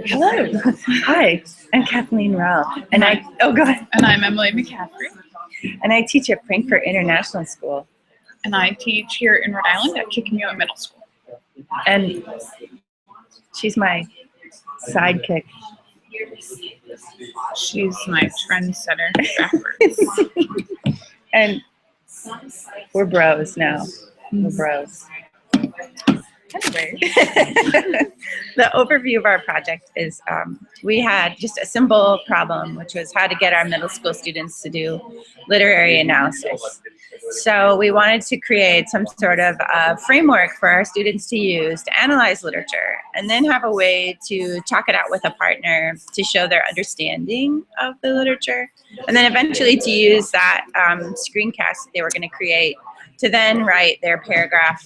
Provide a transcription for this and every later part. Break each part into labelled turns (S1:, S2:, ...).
S1: Hello. Hi, I'm Kathleen Rowell, and oh god,
S2: And I'm Emily McCaffrey,
S1: and I teach at Frankfurt International School,
S2: and I teach here in Rhode Island at Kickapoo Middle School.
S1: and she's my sidekick.
S2: She's my trendsetter backwards.
S1: And we're bros now. We're bros.
S2: Anyway,
S1: the overview of our project is we had just a simple problem, which was how to get our middle school students to do literary analysis. So we wanted to create some sort of framework for our students to use to analyze literature, and then have a way to talk it out with a partner to show their understanding of the literature, and then eventually to use that screencast they were going to create to then write their paragraph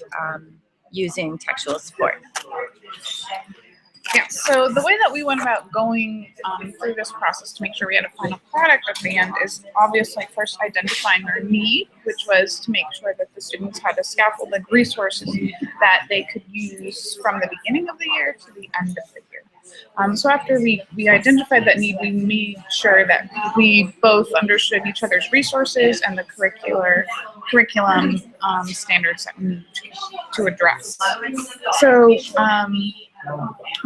S1: using textual support.
S2: Yeah, so the way that we went about going through this process to make sure we had a final product at the end is obviously first identifying our need, which was to make sure that the students had a scaffolding resources that they could use from the beginning of the year to the end of the year. So after we identified that need, we made sure that we both understood each other's resources and the curriculum standards that we need to address. So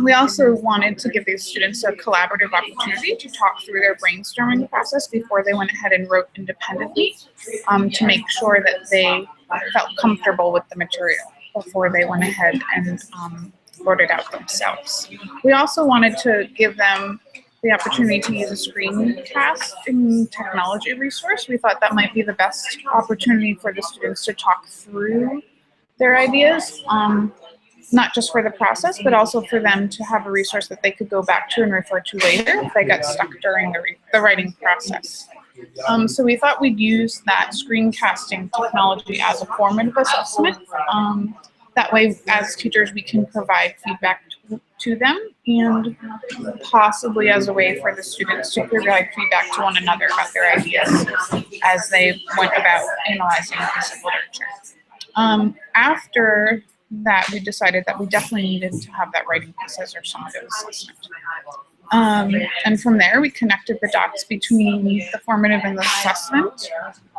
S2: we also wanted to give these students a collaborative opportunity to talk through their brainstorming process before they went ahead and wrote independently, to make sure that they felt comfortable with the material before they went ahead and wrote it out themselves. We also wanted to give them the opportunity to use a screencasting technology resource. We thought that might be the best opportunity for the students to talk through their ideas, not just for the process, but also for them to have a resource that they could go back to and refer to later if they got stuck during the writing process. So we thought we'd use that screencasting technology as a formative assessment. That way, as teachers, we can provide feedback to them, and possibly as a way for the students to provide feedback to one another about their ideas as they went about analyzing a piece of literature. After that, we decided that we definitely needed to have that writing piece as our summative assessment. And from there, we connected the dots between the formative and the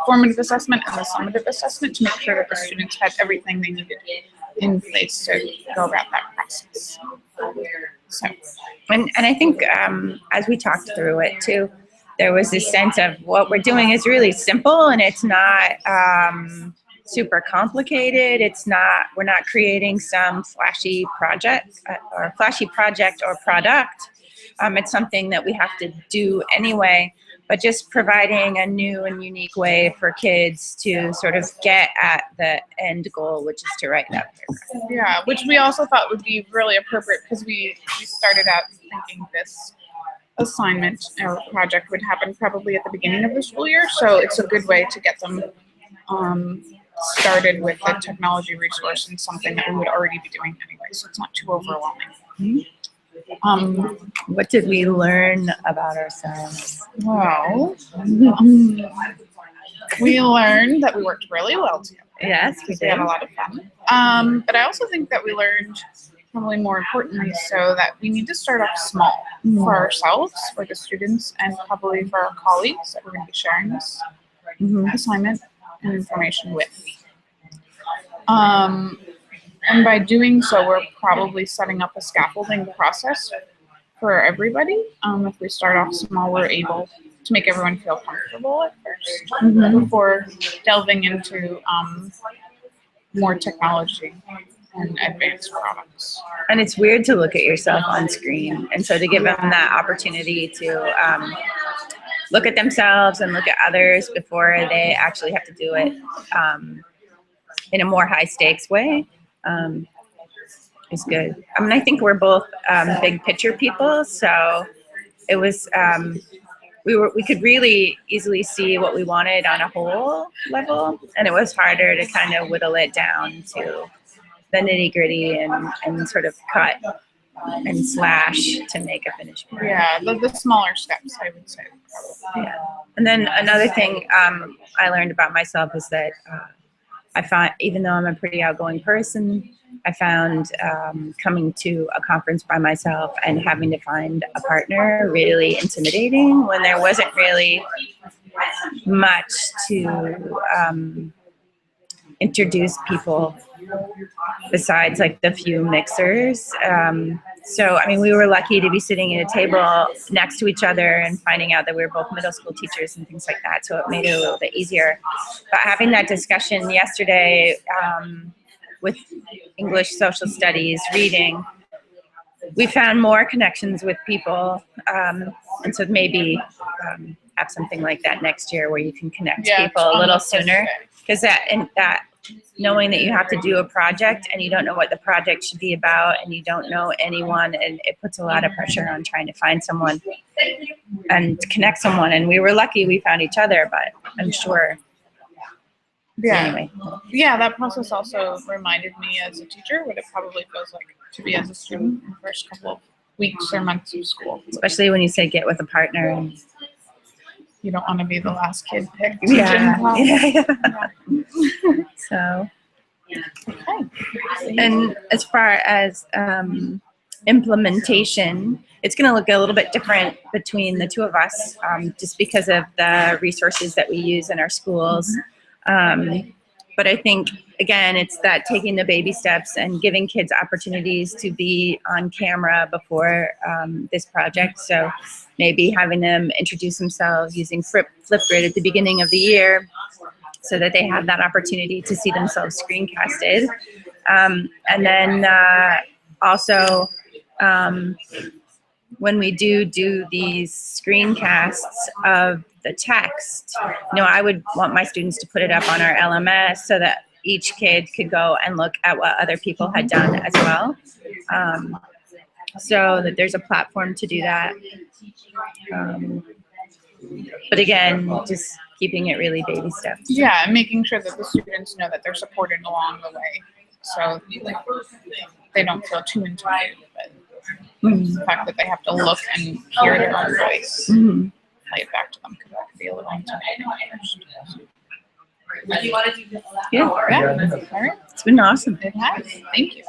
S2: formative assessment and the summative assessment to make sure that the students had everything they needed in place to go about that process. So,
S1: and I think as we talked through it too, there was this sense of what we're doing is really simple, and it's not super complicated. We're not creating some flashy project or product. It's something that we have to do anyway, but just providing a new and unique way for kids to sort of get at the end goal, which is to write that paragraph.
S2: Yeah, which we also thought would be really appropriate because we started out thinking this assignment or project would happen probably at the beginning of the school year, so it's a good way to get them started with the technology resource and something that we would already be doing anyway, so it's not too overwhelming.
S1: Mm-hmm. What did we learn about ourselves?
S2: Well, we learned that we worked really well together.
S1: Yes, we did.
S2: We had a lot of fun. But I also think that we learned, probably more importantly, so that we need to start off small for ourselves, for the students, and probably for our colleagues that we're going to be sharing this assignment and information with. And by doing so, we're probably setting up a scaffolding process for everybody. If we start off small, we're able to make everyone feel comfortable at first before delving into more technology and advanced products.
S1: And it's weird to look at yourself on screen, and so to give them that opportunity to look at themselves and look at others before they actually have to do it in a more high stakes way is good. I mean, I think we're both big picture people, so it was we could really easily see what we wanted on a whole level, and it was harder to kind of whittle it down to the nitty gritty and sort of cut and slash to make a finished product.
S2: Yeah, the smaller steps, I would say.
S1: Yeah. And then another thing I learned about myself is that I find, even though I'm a pretty outgoing person, I found coming to a conference by myself and having to find a partner really intimidating when there wasn't really much to introduce people besides like the few mixers. So, I mean, we were lucky to be sitting at a table next to each other and finding out that we were both middle school teachers and things like that. So it made it a little bit easier. But having that discussion yesterday with English, social studies, reading, we found more connections with people. And so maybe have something like that next year where you can connect people a little sooner. Because that knowing that you have to do a project and you don't know what the project should be about and you don't know anyone, and it puts a lot of pressure on trying to find someone and connect someone. And we were lucky we found each other, but I'm sure. Anyway.
S2: Yeah, that process also reminded me as a teacher what it probably feels like to be as a student in the first couple of weeks or months of school.
S1: Especially when you say get with a partner. And
S2: you don't want to be the last kid picked.
S1: Yeah. So,
S2: okay.
S1: And as far as implementation, it's going to look a little bit different between the two of us, just because of the resources that we use in our schools. But I think, again, it's that taking the baby steps and giving kids opportunities to be on camera before this project. So maybe having them introduce themselves using Flipgrid at the beginning of the year so that they have that opportunity to see themselves screencasted. And then also, when we do these screencasts of the text, I would want my students to put it up on our LMS so that each kid could go and look at what other people had done as well. So that there's a platform to do that. But again, just keeping it really baby steps.
S2: Yeah, and making sure that the students know that they're supported along the way. So they don't feel too intimidated, but the fact that they have to look and hear their own voice, play it back to them, because that could be a little intimidating at first.
S1: Yeah.
S2: All right.
S1: It's been awesome.
S2: It has. Thank you.